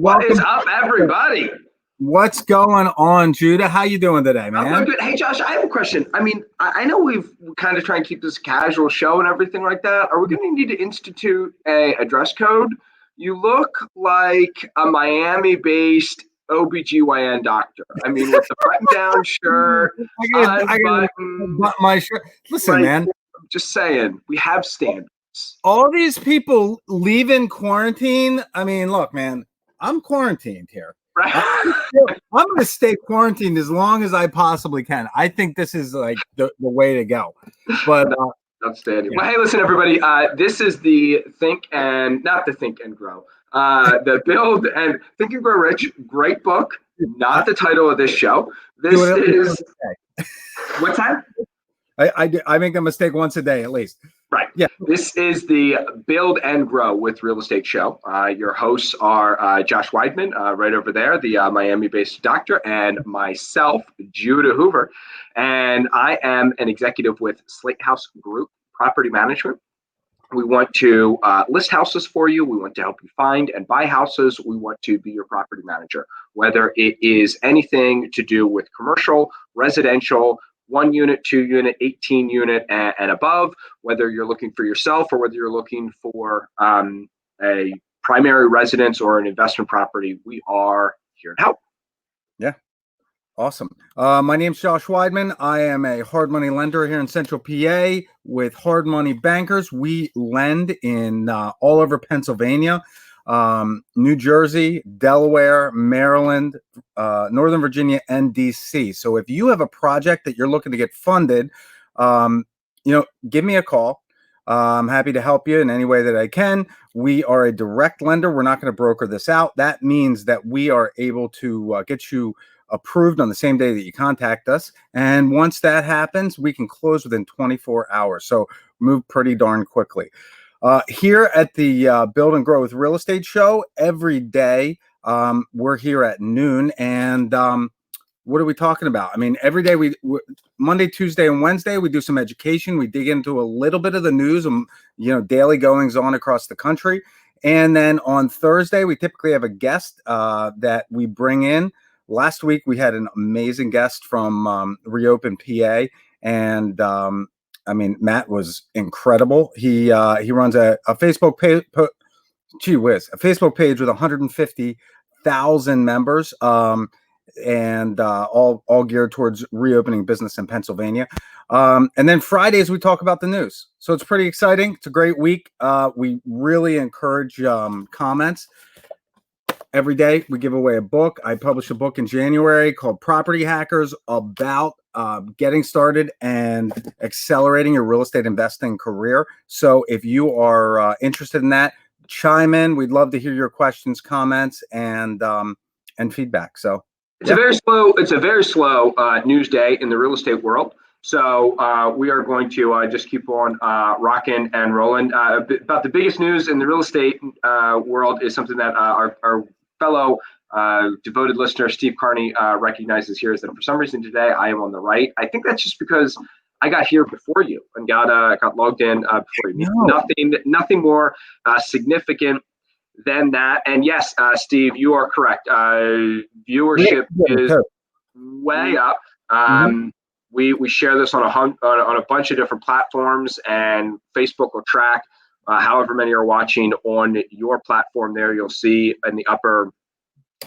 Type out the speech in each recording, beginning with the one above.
What is Welcome. up, everybody? What's going on, Judah? How you doing today, I'm man? doing good. Hey, Josh, I have a question. I mean, I know we've kind of trying to keep this a casual show and everything like that. Are we going to need to institute a dress code? You look like a Miami-based OBGYN doctor. I mean, with the button-down shirt, I gotta unbuttoned, button my shirt. Listen, like, man. I'm just saying, we have standards. All these people leaving quarantine. I mean, look, man. I'm quarantined here. Right? I'm going to stay quarantined as long as I possibly can. I think this is like the way to go. But Outstanding. yeah. Well, hey, listen, everybody. This is the not the Think and Grow, the Build and Think and Grow Rich. Great book. Not the title of this show. This is what's that? I make a mistake once a day at least. Right. Yeah. This is the Build and Grow with Real Estate show. Your hosts are Josh Weidman, right over there, the Miami-based doctor, and myself, Judah Hoover. And I am an executive with Slate House Group Property Management. We want to list houses for you. We want to help you find and buy houses. We want to be your property manager, whether it is anything to do with commercial, residential, 1 unit, 2 unit, 18 unit, and above, whether you're looking for yourself or whether you're looking for a primary residence or an investment property, we are here to help. Yeah. Awesome. My name's Josh Weidman. I am a hard money lender here in Central PA with Hard Money Bankers. We lend in all over Pennsylvania, New Jersey, Delaware, Maryland, Northern Virginia, and DC. So if you have a project that you're looking to get funded, give me a call. I'm happy to help you in any way that I can. We are a direct lender. We're not going to broker this out. That means that we are able to get you approved on the same day that you contact us. And once that happens, we can close within 24 hours. So move pretty darn quickly. Here at the Build and Grow with Real Estate show, every day we're here at noon. And what are we talking about? I mean, every day we Monday, Tuesday, and Wednesday, we do some education. We dig into a little bit of the news and, daily goings on across the country. And then on Thursday, we typically have a guest that we bring in. Last week, we had an amazing guest from Reopen PA, and Matt was incredible. He runs a Facebook page. Gee whiz, a Facebook page with 150,000 members, and all geared towards reopening business in Pennsylvania. And then Fridays we talk about the news, so it's pretty exciting. It's a great week. We really encourage comments. Every day we give away a book. I published a book in January called Property Hackers about getting started and accelerating your real estate investing career. So if you are interested in that, chime in. We'd love to hear your questions, comments, and feedback. So it's a very slow news day in the real estate world. So we are going to just keep on rocking and rolling. About the biggest news in the real estate world is something that our fellow devoted listener Steve Carney recognizes here, is that for some reason today I am on the right. I think that's just because I got here before you and got logged in before you. No. Nothing more significant than that. And yes, Steve, you are correct. Viewership is way up. We share this on a bunch of different platforms, and Facebook will track however many are watching on your platform. There you'll see in the upper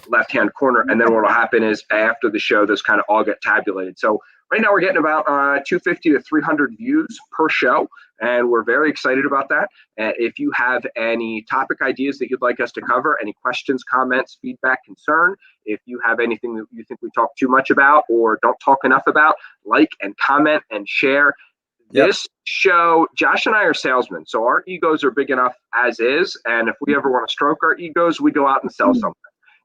left-hand corner, and then what will happen is after the show, those kind of all get tabulated. So right now we're getting about 250 to 300 views per show, and we're very excited about that. If you have any topic ideas that you'd like us to cover, any questions, comments, feedback, concern, if you have anything that you think we talk too much about or don't talk enough about, like and comment and share. Yep. This show, Josh and I are salesmen, so our egos are big enough as is, and if we ever want to stroke our egos, we go out and sell something.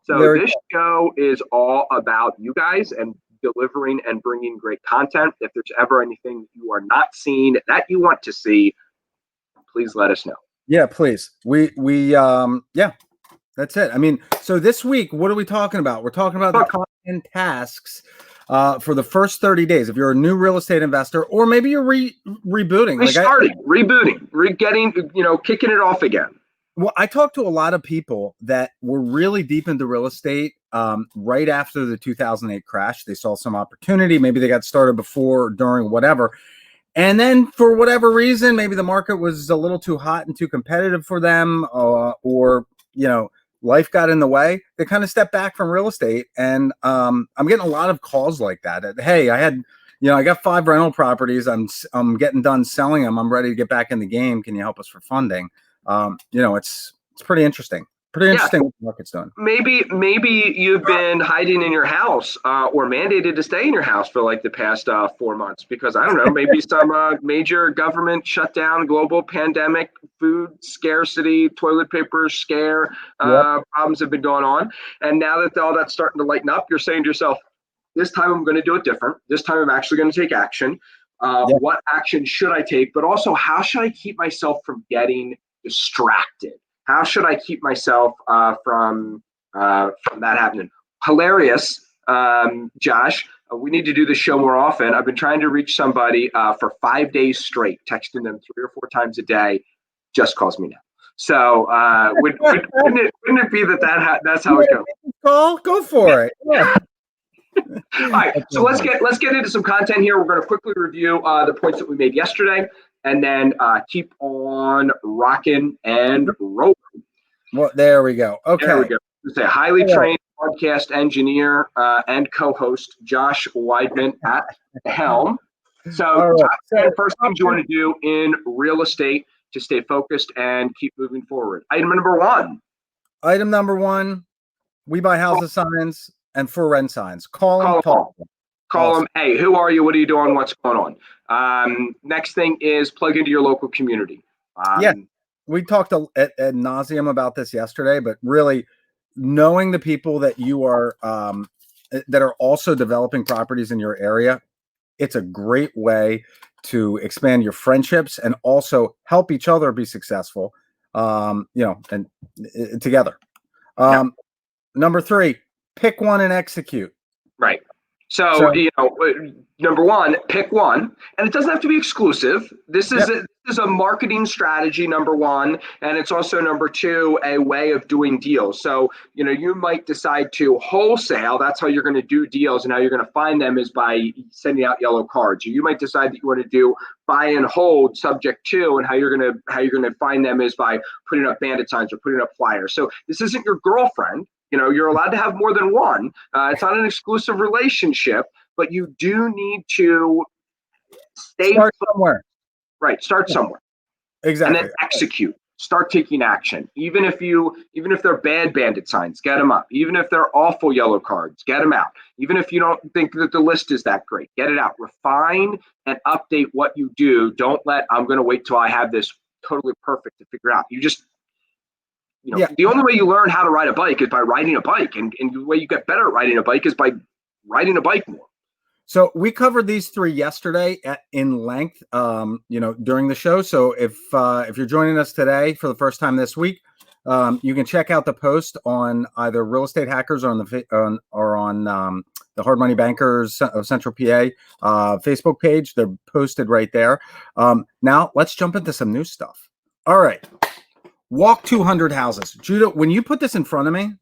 So this show is all about you guys and delivering and bringing great content. If there's ever anything you are not seeing that you want to see, please let us know. Yeah, please. We that's it. I mean, so this week, what are we talking about? We're talking about the content tasks for the first 30 days. If you're a new real estate investor, or maybe you're rebooting, rebooting, kicking it off again. Well, I talked to a lot of people that were really deep into real estate right after the 2008 crash. They saw some opportunity. Maybe they got started before, during, whatever. And then for whatever reason, maybe the market was a little too hot and too competitive for them, or, life got in the way. They kind of stepped back from real estate. And I'm getting a lot of calls like that. Hey, I got 5 rental properties. I'm getting done selling them. I'm ready to get back in the game. Can you help us for funding? It's pretty interesting. Pretty interesting what the market's doing. Maybe you've been hiding in your house or mandated to stay in your house for like the past 4 months because I don't know, maybe some major government shutdown, global pandemic, food scarcity, toilet paper scare problems have been going on. And now that all that's starting to lighten up, you're saying to yourself, this time I'm going to do it different. This time I'm actually going to take action. What action should I take? But also, how should I keep myself from getting distracted? How should I keep myself from that happening? Hilarious, Josh. We need to do this show more often. I've been trying to reach somebody for 5 days straight, texting them 3 or 4 times a day. Just calls me now. So wouldn't it be that's how it goes? Go for it. Yeah. All right, so let's get into some content here. We're going to quickly review the points that we made yesterday, and then keep on rocking and rolling. Well, there we go. Okay. There we go. It's a highly trained podcast engineer and co-host, Josh Weidman at the helm. So, right. First things you want to do in real estate to stay focused and keep moving forward. Item number one. We buy houses signs and for rent signs. Call them. Hey, who are you? What are you doing? What's going on? Next thing is plug into your local community. We talked ad nauseum about this yesterday, but really knowing the people that you are that are also developing properties in your area, it's a great way to expand your friendships and also help each other be successful. And together. Number 3, pick one and execute. Right. So number one, pick one, and it doesn't have to be exclusive. This is a marketing strategy, number one, and it's also number 2, a way of doing deals. So, you might decide to wholesale. That's how you're going to do deals, and how you're going to find them is by sending out yellow cards. Or you might decide that you want to do buy and hold subject to, and how you're going to find them is by putting up bandit signs or putting up flyers. So this isn't your girlfriend. You're allowed to have more than one. It's not an exclusive relationship, but you do need to start somewhere. Right. Start somewhere. Exactly. And then execute. Start taking action. Even if they're bad bandit signs, get them up. Even if they're awful yellow cards, get them out. Even if you don't think that the list is that great, get it out. Refine and update what you do. Don't let, I'm going to wait till I have this totally perfect to figure out. The only way you learn how to ride a bike is by riding a bike. And the way you get better at riding a bike is by riding a bike more. So we covered these 3 yesterday in length, during the show. So if you're joining us today for the first time this week, you can check out the post on either Real Estate Hackers or on the Hard Money Bankers of Central PA Facebook page. They're posted right there. Now let's jump into some new stuff. All right. Walk 200 houses. Judah, when you put this in front of me,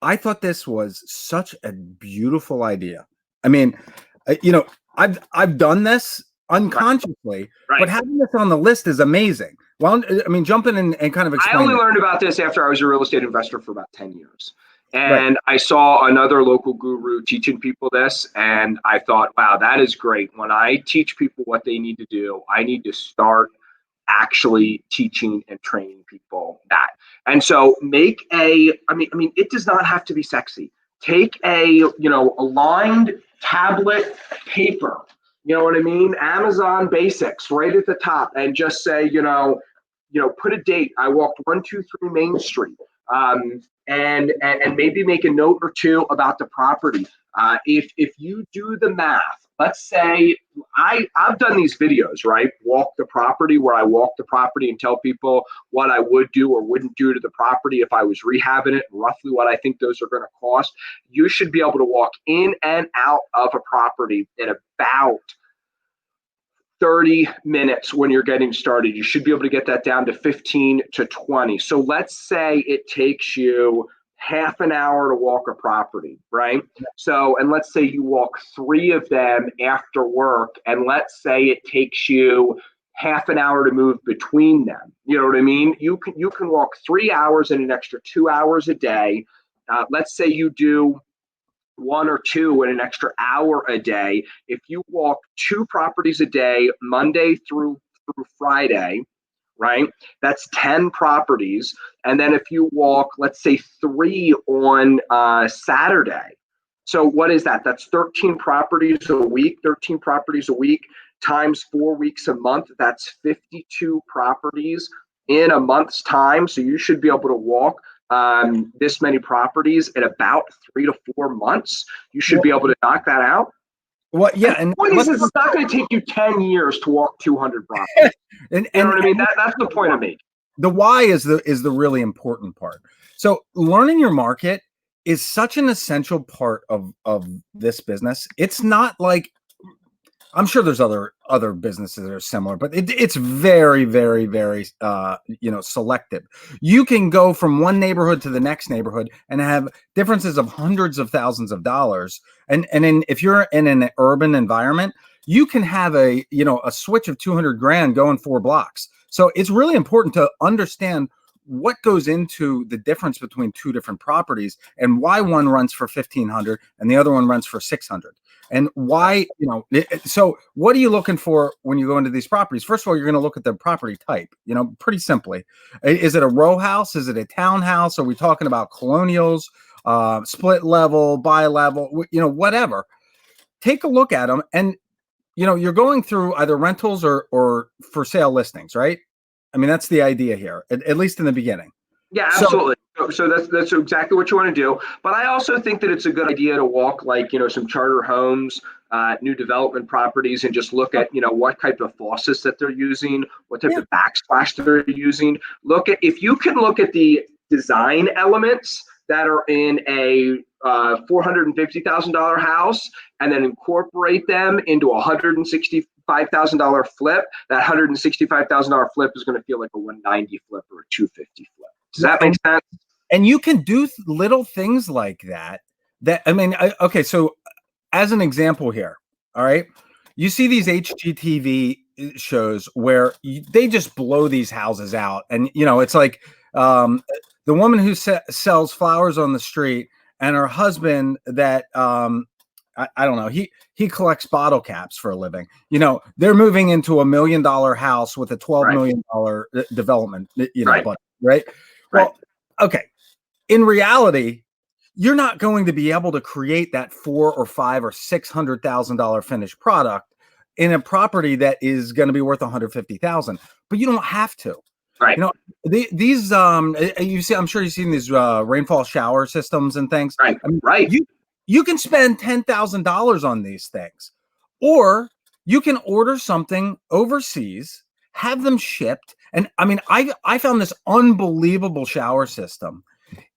I thought this was such a beautiful idea. I mean, I've done this unconsciously, but having this on the list is amazing. Well, I mean, jump in and kind of explain. I only learned about this after I was a real estate investor for about 10 years. And I saw another local guru teaching people this, and I thought, wow, that is great. When I teach people what they need to do, I need to start actually teaching and training people that. And so it does not have to be sexy. Take a lined tablet paper, you know what I mean? Amazon basics right at the top, and just say, put a date. I walked 123 Main Street. And maybe make a note or 2 about the property. If you do the math, let's say I've done these videos, right? Walk the property, where I walk the property and tell people what I would do or wouldn't do to the property if I was rehabbing it, and roughly what I think those are going to cost. You should be able to walk in and out of a property in about 30 minutes when you're getting started. You should be able to get that down to 15 to 20. So let's say it takes you half an hour to walk a property, right? So, and let's say you walk 3 of them after work, and let's say it takes you half an hour to move between them. You know what I mean? You can walk 3 hours and an extra 2 hours a day. Let's say you do 1 or 2 and an extra hour a day. If you walk 2 properties a day, Monday through Friday, right? That's 10 properties. And then if you walk, let's say 3 on Saturday. So what is that? That's 13 properties a week, 13 properties a week times 4 weeks a month. That's 52 properties in a month's time. So you should be able to walk this many properties in about 3 to 4 months. You should be able to knock that out. Well, yeah, and it's not going to take you 10 years to walk 200 properties. You know what I mean? That's the point of me. The why is the really important part. So learning your market is such an essential part of this business. It's not like, I'm sure there's other businesses that are similar, but it's very, very, very selective. You can go from one neighborhood to the next neighborhood and have differences of hundreds of thousands of dollars. And if you're in an urban environment, you can have a switch of 200 grand going 4 blocks. So it's really important to understand what goes into the difference between 2 different properties and why one runs for 1,500 and the other one runs for 600. And why, so what are you looking for when you go into these properties? First of all, you're going to look at the property type, pretty simply. Is it a row house? Is it a townhouse? Are we talking about colonials, split level, bi-level, whatever? Take a look at them. And, you're going through either rentals or for sale listings, right? I mean, that's the idea here, at least in the beginning. Yeah, absolutely. So that's exactly what you want to do. But I also think that it's a good idea to walk some charter homes, new development properties, and just look at what type of faucets that they're using, what type of backsplash they're using. If you can look at the design elements that are in a $450,000 house and then incorporate them into a $165,000 flip, that $165,000 flip is going to feel like a 190 flip or a 250 flip. Does that make sense? And you can do little things like that. Okay, so as an example here, all right, you see these HGTV shows where they just blow these houses out. And, it's like the woman who sells flowers on the street and her husband that, I don't know, he collects bottle caps for a living. They're moving into $1 million house with a $12 million development, budget, right? Well, okay. In reality, you're not going to be able to create that $400,000 or $500,000 or $600,000 finished product in a property that is going to be worth $150,000. But you don't have to. Right. These you see, I'm sure you've seen these rainfall shower systems and things. Right. I mean, right. You can spend $10,000 on these things, or you can order something overseas, have them shipped. And I mean, I found this unbelievable shower system.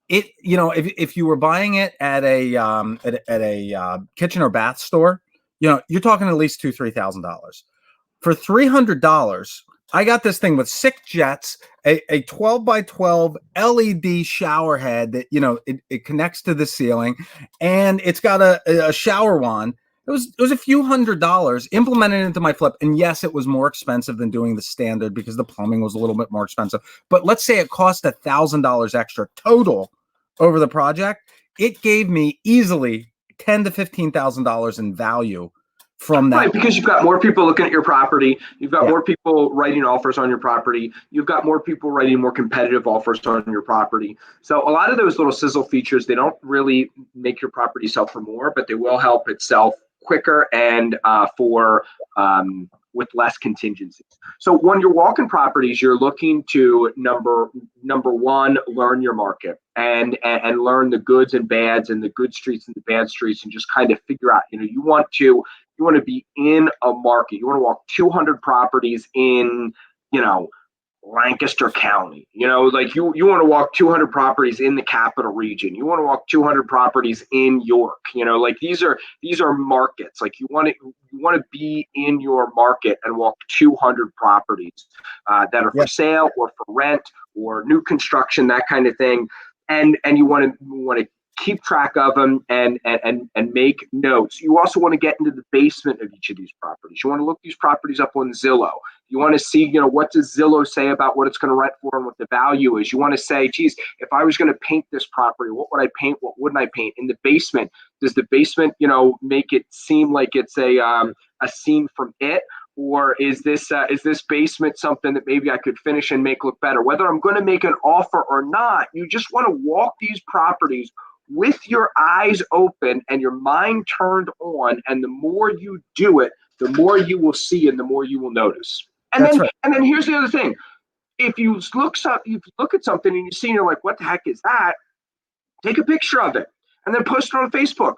If you were buying it at a kitchen or bath store, you're talking at least $2,000-$3,000. For $300, I got this thing with 6 jets, a 12 by 12 LED shower head that it connects to the ceiling, and it's got a shower wand. It was a few $100s implemented into my flip. And yes, it was more expensive than doing the standard because the plumbing was a little bit more expensive. But let's say it cost $1,000 extra total over the project. It gave me easily $10,000 to $15,000 in value from that. Right, because you've got more people looking at your property. You've got more people writing offers on your property. You've got more people writing more competitive offers on your property. So a lot of those little sizzle features, they don't really make your property sell for more, but they will help it sell quicker and with less contingencies. So when you're walking properties, you're looking to number one, learn your market and learn the goods and bads and the good streets and the bad streets, and just kind of figure out, you want to be in a market. You want to walk 200 properties in, Lancaster County. Like you want to walk 200 properties in the capital region. You want to walk 200 properties in York. Like these are markets. Like you want to be in your market and walk 200 properties that are for sale or for rent or new construction, that kind of thing. And you want to keep track of them and make notes. You also want to get into the basement of each of these properties. You want to look these properties up on Zillow. You want to see, what does Zillow say about what it's going to rent for and what the value is. You want to say, geez, if I was going to paint this property, what would I paint? What wouldn't I paint? In the basement, does the basement, make it seem like it's a scene from It? Or is this basement something that maybe I could finish and make look better? Whether I'm going to make an offer or not, you just want to walk these properties with your eyes open and your mind turned on. And the more you do it, the more you will see and the more you will notice. And then here's the other thing. If you look at something and you see and you're like, what the heck is that? Take a picture of it and then post it on Facebook.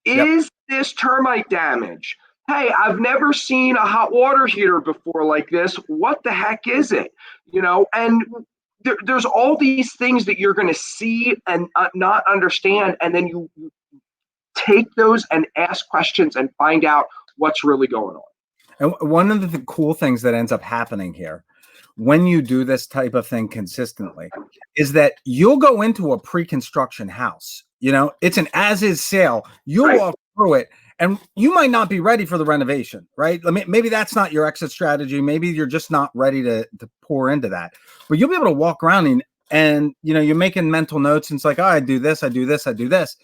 Is this termite damage? Hey, I've never seen a hot water heater before like this. What the heck is it? And there's all these things that you're going to see and not understand. And then you take those and ask questions and find out what's really going on. And one of the cool things that ends up happening here when you do this type of thing consistently is that you'll go into a pre-construction house. It's an as-is sale. You'll walk through it and you might not be ready for the renovation, right? Maybe that's not your exit strategy. Maybe you're just not ready to pour into that. But you'll be able to walk around and you're making mental notes and it's like, oh, I do this, I do this, I do this.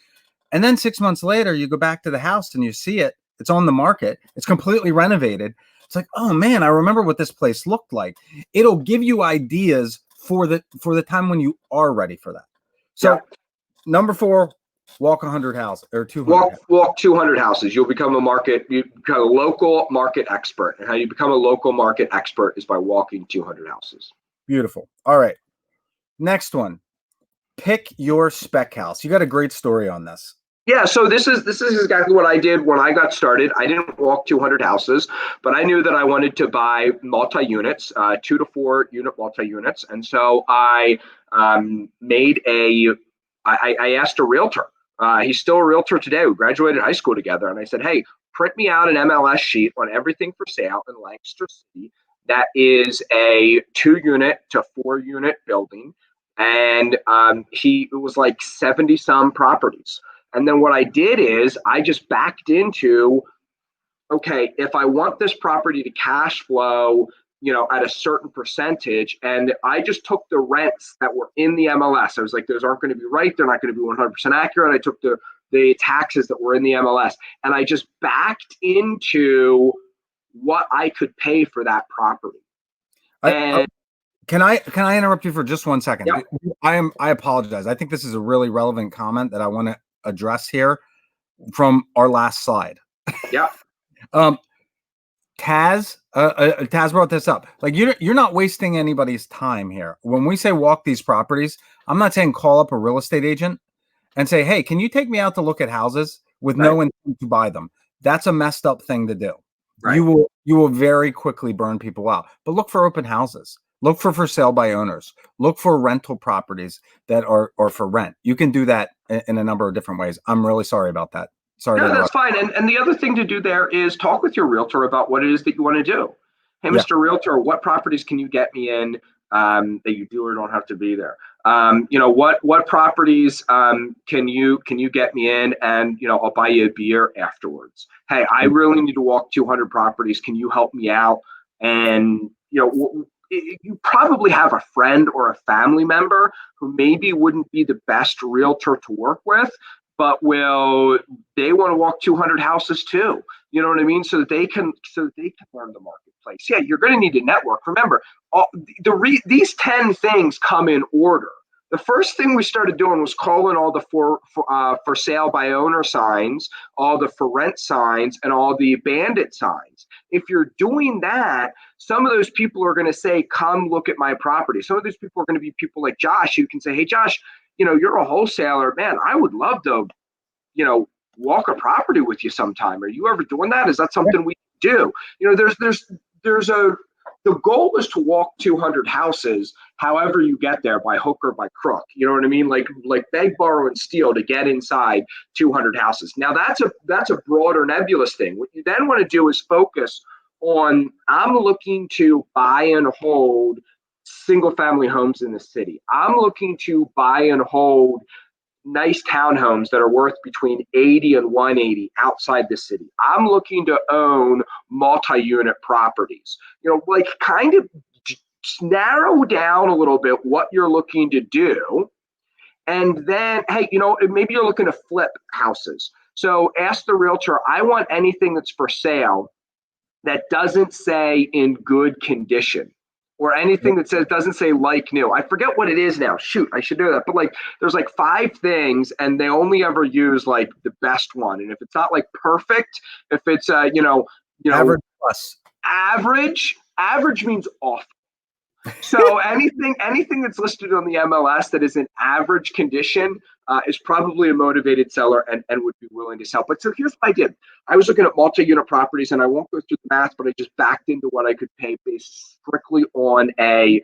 And then 6 months later, you go back to the house and you see it. It's on the market. It's completely renovated. It's like, oh man, I remember what this place looked like. It'll give you ideas for the time when you are ready for that. So number 4, walk 100 houses or 200. Walk 200 houses. You become a local market expert. And how you become a local market expert is by walking 200 houses. Beautiful. All right. Next one. Pick your spec house. You got a great story on this. Yeah, so this is exactly what I did when I got started. I didn't walk 200 houses, but I knew that I wanted to buy multi-units, 2 to 4 unit multi-units, and so I I asked a realtor. He's still a realtor today. We graduated high school together, and I said, hey, print me out an MLS sheet on everything for sale in Lancaster City that is a 2-unit to 4-unit building, and it was like 70 some properties. And then what I did is I just backed into, okay, if I want this property to cash flow, at a certain percentage, and I just took the rents that were in the MLS. I was like, those aren't going to be right. They're not going to be 100% accurate. I took the taxes that were in the MLS, and I just backed into what I could pay for that property. Can I interrupt you for just 1 second? Yeah. I apologize. I think this is a really relevant comment that I want to address here from our last slide. Yeah. Taz brought this up. Like you're not wasting anybody's time here. When we say walk these properties, I'm not saying call up a real estate agent and say, hey, can you take me out to look at houses with no intent to buy them? That's a messed up thing to do. Right. You will very quickly burn people out. But look for open houses. Look for sale by owners. Look for rental properties that are for rent. You can do that in a number of different ways. I'm really sorry about that. Sorry. No, that's fine. And the other thing to do there is talk with your realtor about what it is that you want to do. Hey, Mr. Realtor, what properties can you get me in that you do or don't have to be there? What properties can you get me in, and I'll buy you a beer afterwards. Hey, I really need to walk 200 properties. Can you help me out? And you probably have a friend or a family member who maybe wouldn't be the best realtor to work with, but they want to walk 200 houses too. You know what I mean? So that they can learn the marketplace. Yeah, you're going to need to network. Remember, these 10 things come in order. The first thing we started doing was calling all the for sale by owner signs, all the for rent signs, and all the bandit signs. If you're doing that, some of those people are going to say, come look at my property. Some of those people are going to be people like Josh. You can say, hey, Josh, you're a wholesaler. Man, I would love to, walk a property with you sometime. Are you ever doing that? Is that something we do? There's the goal is to walk 200 houses, however you get there, by hook or by crook. You know what I mean? Like beg, borrow, and steal to get inside 200 houses. Now that's a broader nebulous thing. What you then want to do is focus on, I'm looking to buy and hold single family homes in the city. I'm looking to buy and hold nice townhomes that are worth between 80 and 180 outside the city. I'm looking to own multi-unit properties. Like kind of narrow down a little bit what you're looking to do. And then, hey, maybe you're looking to flip houses. So ask the realtor, I want anything that's for sale that doesn't say in good condition, or anything that doesn't say like new. I forget what it is now. Shoot, I should know that. But like, there's like 5 things, and they only ever use like the best one. And if it's not like perfect, if it's average plus, average means awful. So anything that's listed on the MLS that is in average condition is probably a motivated seller and would be willing to sell. But so here's what I did. I was looking at multi-unit properties, and I won't go through the math, but I just backed into what I could pay based strictly on a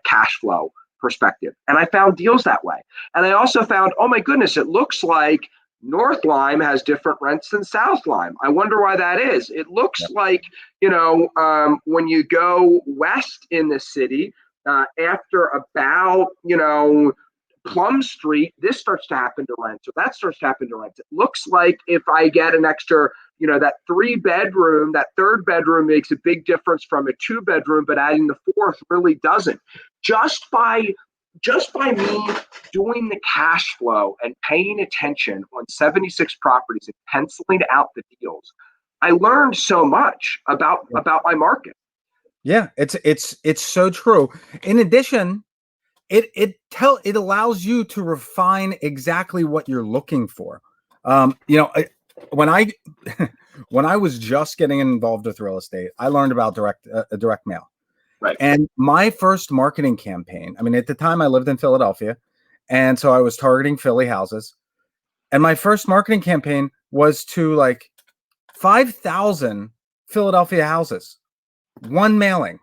cash flow perspective. And I found deals that way. And I also found, oh my goodness, it looks like North Lime has different rents than South Lime. I wonder why that is. It looks like, when you go west in the city, after about, Plum Street, this starts to happen to rent. So that starts to happen to rent. It looks like if I get an extra, that 3-bedroom, that 3rd bedroom makes a big difference from a 2-bedroom, but adding the 4th really doesn't. Just by me doing the cash flow and paying attention on 76 properties and penciling out the deals, I learned so much about my market. Yeah, it's so true. In addition, it allows you to refine exactly what you're looking for. When I when I was just getting involved with real estate, I learned about direct mail. Right. And my first marketing campaign, I mean, at the time I lived in Philadelphia, and so I was targeting Philly houses. And my first marketing campaign was to like 5,000 Philadelphia houses, one mailing,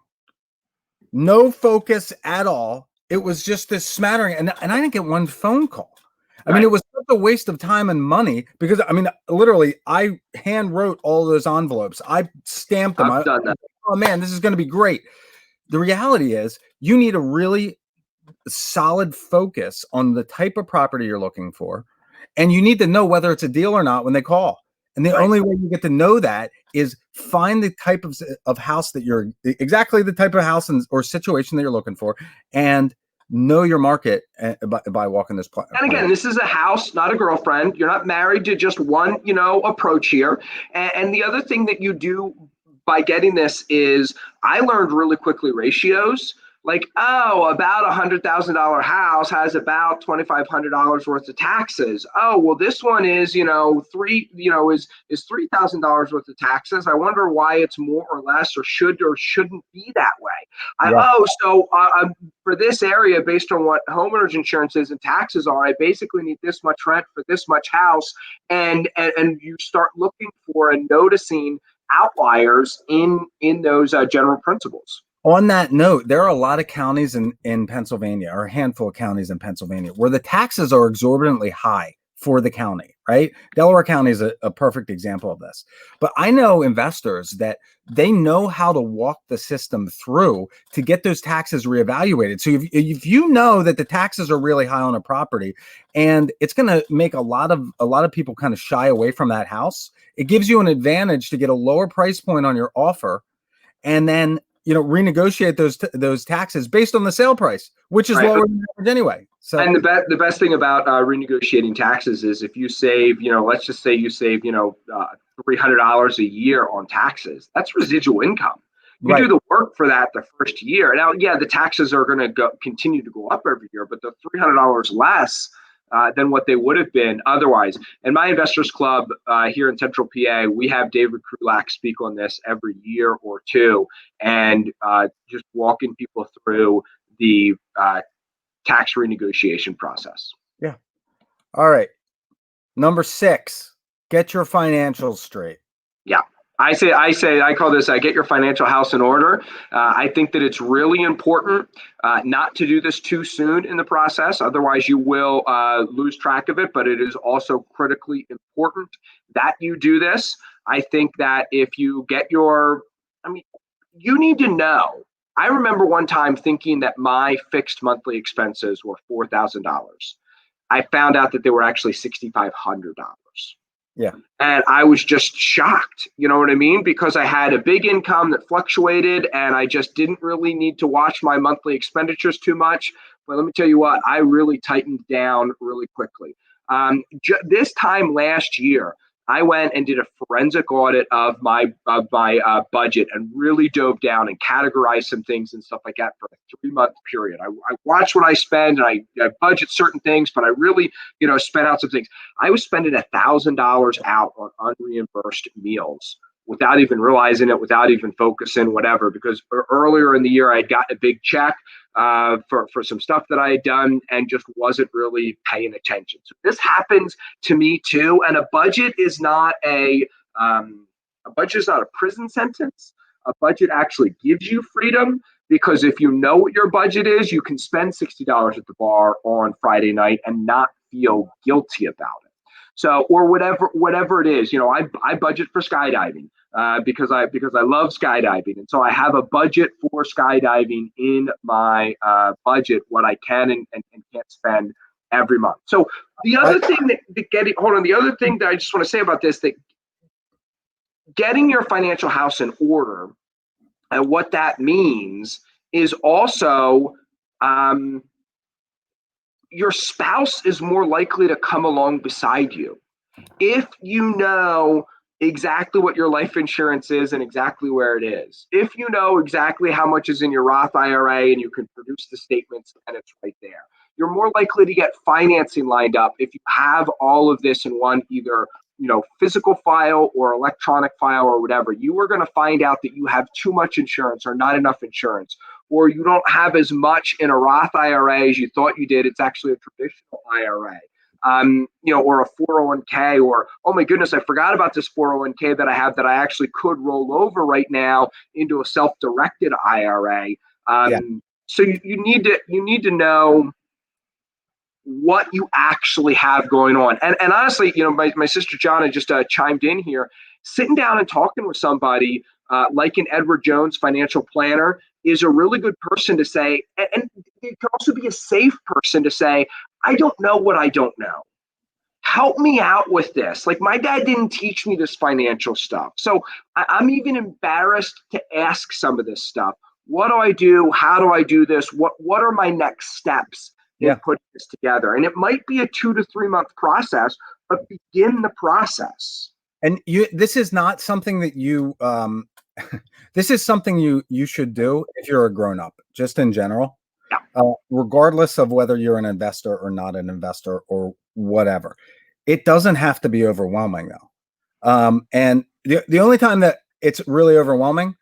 no focus at all. It was just this smattering, and I didn't get one phone call. I mean, it was such a waste of time and money because, I mean, literally, I hand wrote all those envelopes. I stamped them. I've done that. Oh man, this is going to be great. The reality is you need a really solid focus on the type of property you're looking for, and you need to know whether it's a deal or not when they call. And the only way you get to know that is find the type of house that you're exactly the type of house or situation that you're looking for, and know your market by walking this plan. And again, this is a house, not a girlfriend. You're not married to just one, approach here. And the other thing that you do by getting this is I learned really quickly ratios. Like, about $100,000 house has about $2,500 worth of taxes. Oh, well, this one is, is $3,000 worth of taxes. I wonder why it's more or less, or should or shouldn't be that way. So for this area, based on what homeowners insurance is and taxes are, I basically need this much rent for this much house, and you start looking for and noticing outliers in those general principles. On that note, there are a lot of counties in Pennsylvania, or a handful of counties in Pennsylvania, where the taxes are exorbitantly high for the county, right? Delaware County is a perfect example of this. But I know investors that they know how to walk the system through to get those taxes reevaluated. So if you know that the taxes are really high on a property, and it's going to make a lot of people kind of shy away from that house, it gives you an advantage to get a lower price point on your offer, and then renegotiate those taxes based on the sale price, which is lower than average anyway. So, and the best thing about renegotiating taxes is if you save, let's just say you save, $300 a year on taxes, that's residual income. You do the work for that the first year. Now, the taxes are going to continue to go up every year, but the $300 less than what they would have been otherwise. In my investors club here in Central PA, we have David Krulak speak on this every year or two, and just walking people through the tax renegotiation process. Yeah. All right. Number 6, get your financials straight. Yeah. I call this, get your financial house in order. I think that it's really important not to do this too soon in the process. Otherwise, you will lose track of it, but it is also critically important that you do this. I think that if you get I mean, you need to know. I remember one time thinking that my fixed monthly expenses were $4,000. I found out that they were actually $6,500. Yeah. And I was just shocked, you know what I mean? Because I had a big income that fluctuated and I just didn't really need to watch my monthly expenditures too much. But let me tell you what, I really tightened down really quickly. This time last year, I went and did a forensic audit of my budget and really dove down and categorized some things and stuff like that for a 3-month period. I watch what I spend and I budget certain things, but I really, spent out some things. I was spending $1,000 out on unreimbursed meals without even realizing it, without even focusing, whatever. Because earlier in the year, I had gotten a big check for some stuff that I had done and just wasn't really paying attention. So this happens to me too. And a budget is not a prison sentence. A budget actually gives you freedom, because if you know what your budget is, you can spend $60 at the bar on Friday night and not feel guilty about it. So, or whatever it is, I budget for skydiving because I love skydiving, and so I have a budget for skydiving in my budget, what I can and can't spend every month. So the other thing the other thing that I just want to say about this, that getting your financial house in order, and what that means is also your spouse is more likely to come along beside you if you know exactly what your life insurance is and exactly where it is. If you know exactly how much is in your Roth IRA and you can produce the statements and it's right there. You're more likely to get financing lined up if you have all of this in one, either physical file or electronic file or whatever. You are going to find out that you have too much insurance or not enough insurance, or you don't have as much in a Roth IRA as you thought you did. It's actually a traditional IRA. Or a 401k, or, oh my goodness, I forgot about this 401k that I have that I actually could roll over right now into a self-directed IRA. So you need to know what you actually have going on. And honestly, my sister Jonna just chimed in here. Sitting down and talking with somebody like an Edward Jones financial planner is a really good person to say, and it can also be a safe person to say, I don't know what I don't know. Help me out with this. Like, my dad didn't teach me this financial stuff. So I'm even embarrassed to ask some of this stuff. What do I do? How do I do this? What are my next steps in putting this together? And it might be a 2 to 3 month process, but begin the process. And this is not something that you, this is something you should do if you're a grown up, just in general, regardless of whether you're an investor or not an investor or whatever. It doesn't have to be overwhelming though. And the only time that it's really overwhelming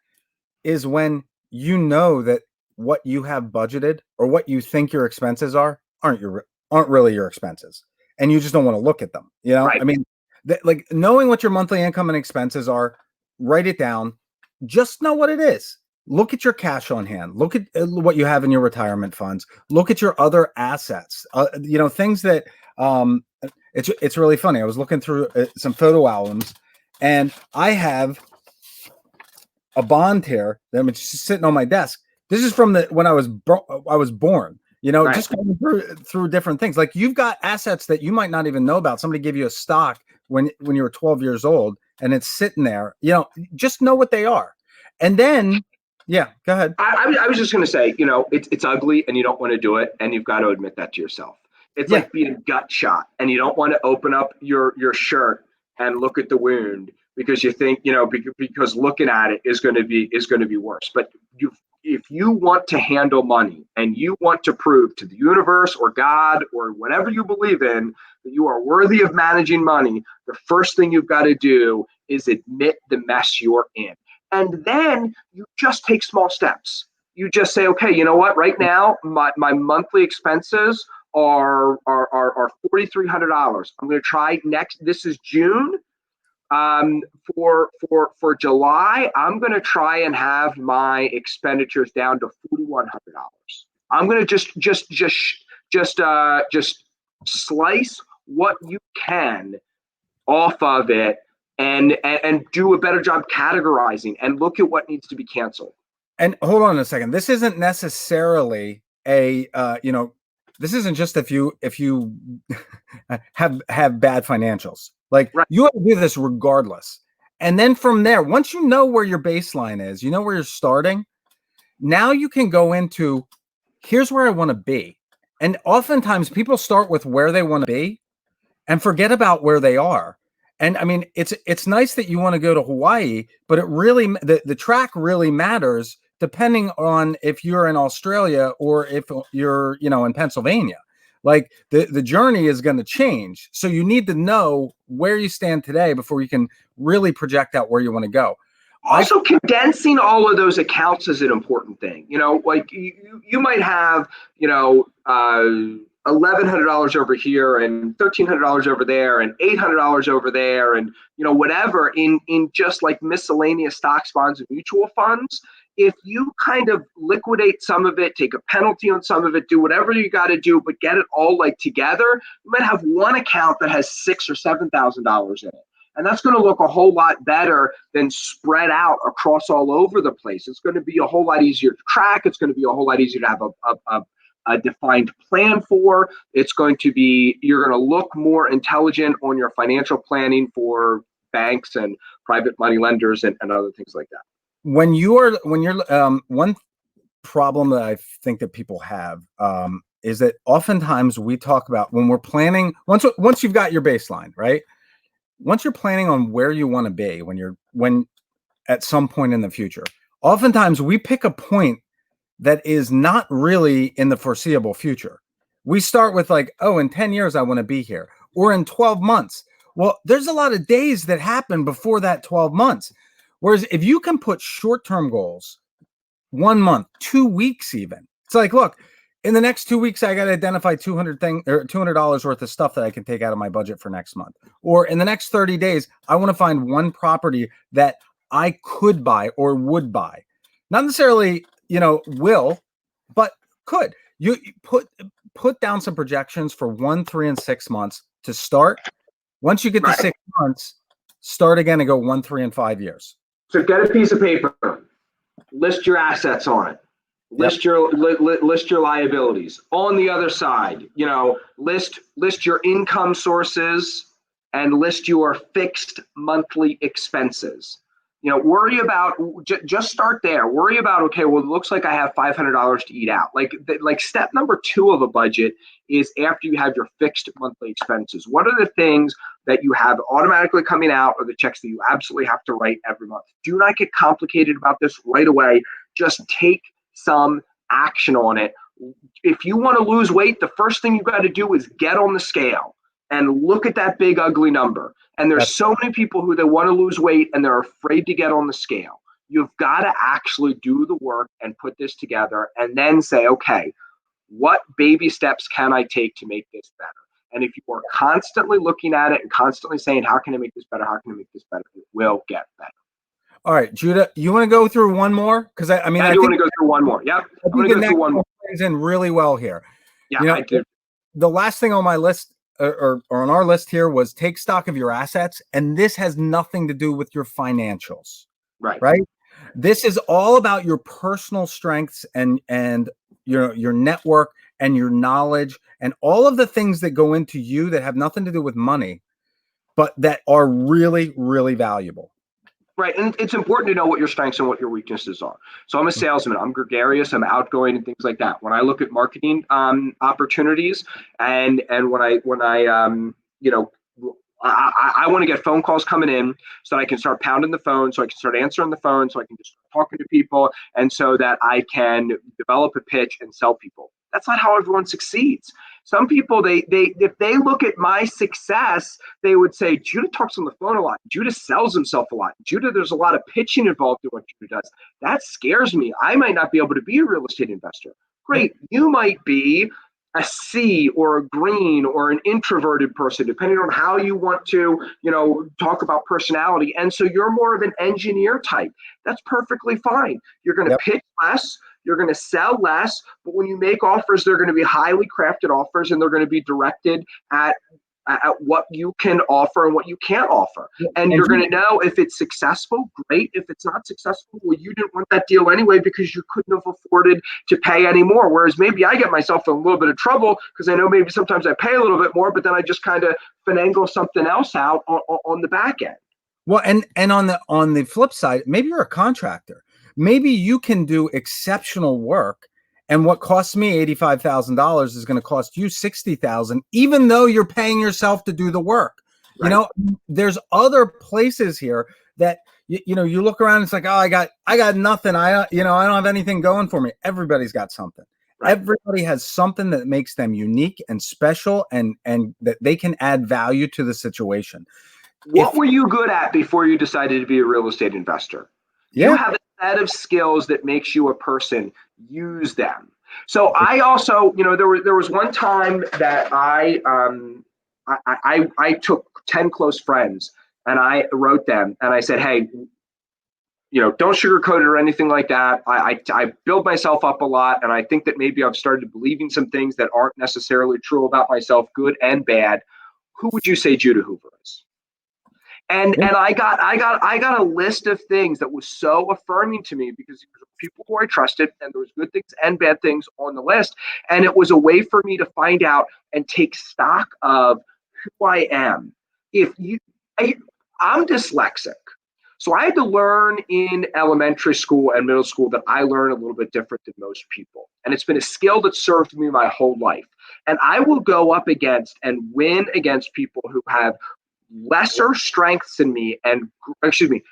is when you know that what you have budgeted or what you think your expenses aren't really your expenses, and you just don't want to look at them. Right. I mean, like knowing what your monthly income and expenses are, write it down. Just know what it is. Look at your cash on hand. Look at what you have in your retirement funds. Look at your other assets. Things that it's really funny. I was looking through some photo albums, and I have a bond here that was just sitting on my desk. This is from when I was born. Right. Just going through different things. Like, you've got assets that you might not even know about. Somebody gave you a stock when you were 12 years old, and it's sitting there. Just know what they are, and then. Yeah, go ahead. I was just going to say, it's ugly and you don't want to do it, and you've got to admit that to yourself. It's like being gut shot, and you don't want to open up your shirt and look at the wound because you think, because looking at it is going to be worse. But if you want to handle money and you want to prove to the universe or God or whatever you believe in that you are worthy of managing money, the first thing you've got to do is admit the mess you're in. And then you just take small steps. You just say, okay, you know what? Right now, my monthly expenses are $4,300. I'm going to try this is June. For July, I'm going to try and have my expenditures down to $4,100. I'm going to just slice what you can off of it, and do a better job categorizing and look at what needs to be canceled. And hold on a second. This isn't necessarily a this isn't just if you have bad financials. Like, Right. you have to do this regardless. And then from there, once you know where your baseline is, you know where you're starting, now you can go into, here's where I want to be. And oftentimes people start with where they want to be and forget about where they are. And I mean, it's nice that you want to go to Hawaii, but it really, the track really matters depending on if you're in Australia or if you're, in Pennsylvania. Like, the journey is going to change. So you need to know where you stand today before you can really project out where you want to go. Also, condensing all of those accounts is an important thing. Like you might have, $1,100 over here and $1,300 over there and $800 over there, and whatever in just like miscellaneous stocks, bonds, and mutual funds. If you kind of liquidate some of it, take a penalty on some of it, do whatever you got to do, but get it all like together, you might have one account that has $6,000 or $7,000 in it. And that's going to look a whole lot better than spread out across all over the place. It's going to be a whole lot easier to track. It's going to be a whole lot easier to have a defined plan for. It's going to be, you're going to look more intelligent on your financial planning for banks and private money lenders and other things like that. When you're one problem that I think that people have is that oftentimes we talk about, when we're planning, once you've got your baseline, right? Once you're planning on where you want to be when at some point in the future, oftentimes we pick a point that is not really in the foreseeable future. We start with like, oh, in 10 years, I want to be here, or in 12 months. Well, there's a lot of days that happen before that 12 months. Whereas if you can put short-term goals, 1 month, 2 weeks, even, it's like, look, in the next 2 weeks, I got to identify $200 worth of stuff that I can take out of my budget for next month. Or in the next 30 days, I want to find one property that I could buy or would buy. Not necessarily, will, but could. You put down some projections for 1, 3, and 6 months to start. Once you get to 6 months, start again and go 1, 3, and 5 years. So get a piece of paper, list your assets on it. List your liabilities. On the other side, list your income sources and list your fixed monthly expenses. Worry about, just start there. Worry about, okay, well, it looks like I have $500 to eat out. Like step number 2 of a budget is after you have your fixed monthly expenses. What are the things that you have automatically coming out, or the checks that you absolutely have to write every month? Do not get complicated about this right away. Just take some action on it. If you want to lose weight, the first thing you got to do is get on the scale and look at that big ugly number. And there's so many people who they want to lose weight and they're afraid to get on the scale. You've got to actually do the work and put this together and then say, okay, what baby steps can I take to make this better? And if you are constantly looking at it and constantly saying, how can I make this better? How can I make this better? It will get better. All right, Judah, you want to go through one more? Because I do want to go through one more. Yep. I think the next one plays in really well here. Yeah, I do. The last thing on my list, or on our list here, was take stock of your assets, and this has nothing to do with your financials. Right. This is all about your personal strengths and your network and your knowledge and all of the things that go into you that have nothing to do with money, but that are really, really valuable. Right. And it's important to know what your strengths and what your weaknesses are. So I'm a salesman. I'm gregarious. I'm outgoing and things like that. When I look at marketing opportunities and when I want to get phone calls coming in so that I can start pounding the phone, so I can start answering the phone, so I can just start talking to people, and so that I can develop a pitch and sell people. That's not how everyone succeeds. Some people, if they look at my success, they would say, Judah talks on the phone a lot. Judah sells himself a lot. Judah, there's a lot of pitching involved in what Judah does. That scares me. I might not be able to be a real estate investor. Great. You might be a C or a green or an introverted person, depending on how you want to, talk about personality. And so you're more of an engineer type. That's perfectly fine. You're going to Yep. pitch less, you're going to sell less, but when you make offers, they're going to be highly crafted offers, and they're going to be directed at what you can offer and what you can't offer. And you're going to know if it's successful, great. If it's not successful, well, you didn't want that deal anyway because you couldn't have afforded to pay any more. Whereas maybe I get myself in a little bit of trouble because I know maybe sometimes I pay a little bit more, but then I just kind of finagle something else out on the back end. Well, and on the flip side, maybe you're a contractor. Maybe you can do exceptional work, and what costs me $85,000 is going to cost you $60,000, even though you're paying yourself to do the work. Right. There's other places here that you look around. It's like, oh, I got nothing. I don't have anything going for me. Everybody's got something. Right. Everybody has something that makes them unique and special, and that they can add value to the situation. What were you good at before you decided to be a real estate investor? You have a set of skills that makes you a person. Use them. So I also, there was one time that I took 10 close friends and I wrote them and I said, hey, don't sugarcoat it or anything like that. I build myself up a lot, and I think that maybe I've started believing some things that aren't necessarily true about myself, good and bad. Who would you say Judah Hoover is? And I got a list of things that was so affirming to me because there were people who I trusted, and there was good things and bad things on the list. And it was a way for me to find out and take stock of who I am. I'm dyslexic. So I had to learn in elementary school and middle school that I learn a little bit different than most people. And it's been a skill that served me my whole life. And I will go up against and win against people who have lesser strengths than me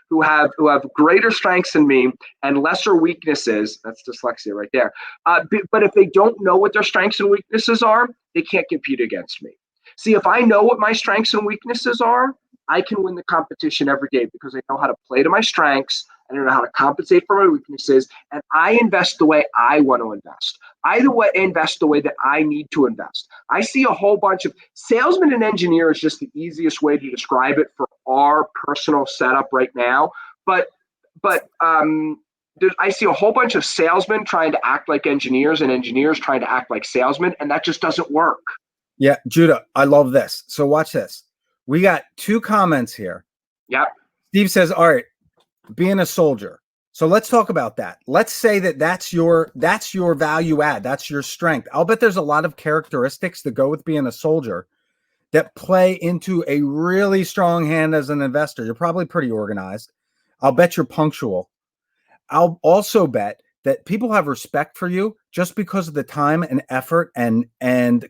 who have greater strengths than me and lesser weaknesses. That's dyslexia right there. But if they don't know what their strengths and weaknesses are, they can't compete against me. See, if I know what my strengths and weaknesses are, I can win the competition every day because I know how to play to my strengths, and I know how to compensate for my weaknesses, and I invest the way I want to invest. I invest the way that I need to invest. I see a whole bunch of salesmen and engineers, just the easiest way to describe it for our personal setup right now. But I see a whole bunch of salesmen trying to act like engineers and engineers trying to act like salesmen, and that just doesn't work. Yeah, Judah, I love this. So watch this. We got 2 comments here. Yep. Steve says, all right, being a soldier. So let's talk about that. Let's say that's your value add. That's your strength. I'll bet there's a lot of characteristics that go with being a soldier that play into a really strong hand as an investor. You're probably pretty organized. I'll bet you're punctual. I'll also bet that people have respect for you just because of the time and effort and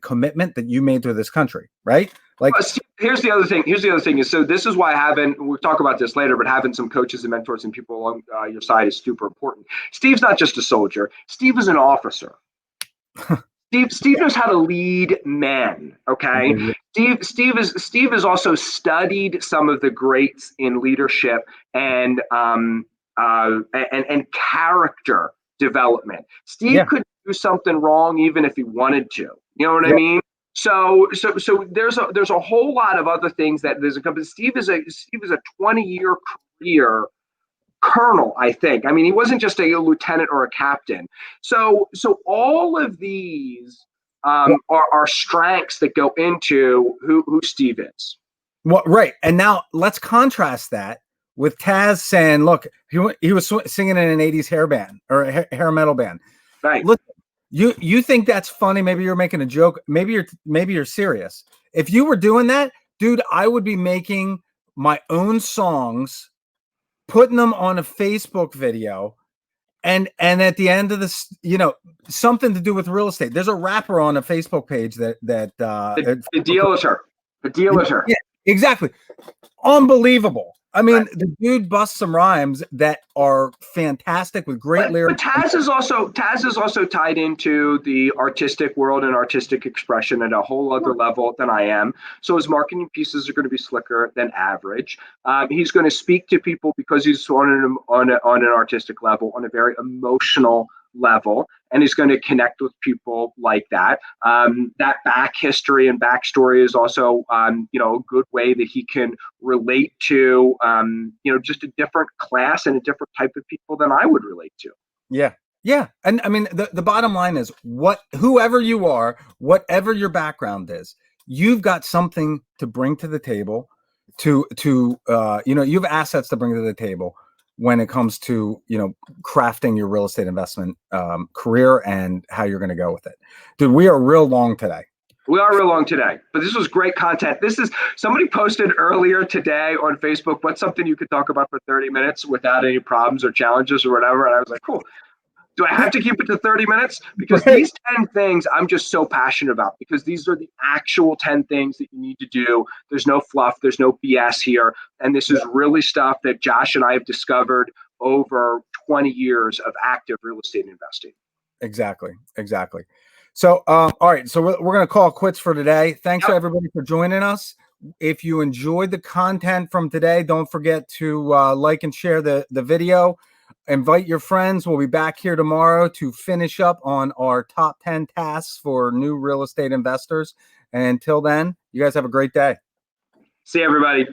commitment that you made to this country, right? Like, here's the other thing is, so this is why we'll talk about this later, but having some coaches and mentors and people along your side is super important. Steve's not just a soldier. Steve is an officer. Steve knows how to lead men. Okay. Mm-hmm. Steve has also studied some of the greats in leadership and character development. Steve could do something wrong even if he wanted to. You know what I mean? So there's a whole lot of other things that there's a company. Steve is a 20-year career colonel, I think. I mean, he wasn't just a lieutenant or a captain. So all of these are strengths that go into who Steve is. Well, right. And now let's contrast that with Taz saying, look, he was singing in an 80s hair band or hair metal band. Right. Look, you think that's funny. Maybe you're making a joke. Maybe you're serious. If you were doing that, dude, I would be making my own songs, putting them on a Facebook video, and at the end of this, something to do with real estate. There's a rapper on a Facebook page that the deal is her. The deal is her. Yeah, exactly. Unbelievable. I mean, the dude busts some rhymes that are fantastic with great lyrics. But Taz is also tied into the artistic world and artistic expression at a whole other level than I am. So his marketing pieces are going to be slicker than average. He's going to speak to people because he's on an artistic level, on a very emotional level, and is going to connect with people like that. That back history and backstory is also, a good way that he can relate to, just a different class and a different type of people than I would relate to. Yeah. Yeah. And I mean, the bottom line is whoever you are, whatever your background is, you've got something to bring to the table you have assets to bring to the table when it comes to, crafting your real estate investment career and how you're going to go with it. Dude, we are real long today. We are real long today, but this was great content. Somebody posted earlier today on Facebook, what's something you could talk about for 30 minutes without any problems or challenges or whatever. And I was like, cool. Do I have to keep it to 30 minutes? Because these 10 things I'm just so passionate about, because these are the actual 10 things that you need to do. There's no fluff. There's no BS here. And this is really stuff that Josh and I have discovered over 20 years of active real estate investing. Exactly. So, all right. So we're going to call quits for today. Thanks to everybody for joining us. If you enjoyed the content from today, don't forget to like and share the video. Invite your friends. We'll be back here tomorrow to finish up on our top 10 tasks for new real estate investors. And until then, you guys have a great day. See you, everybody.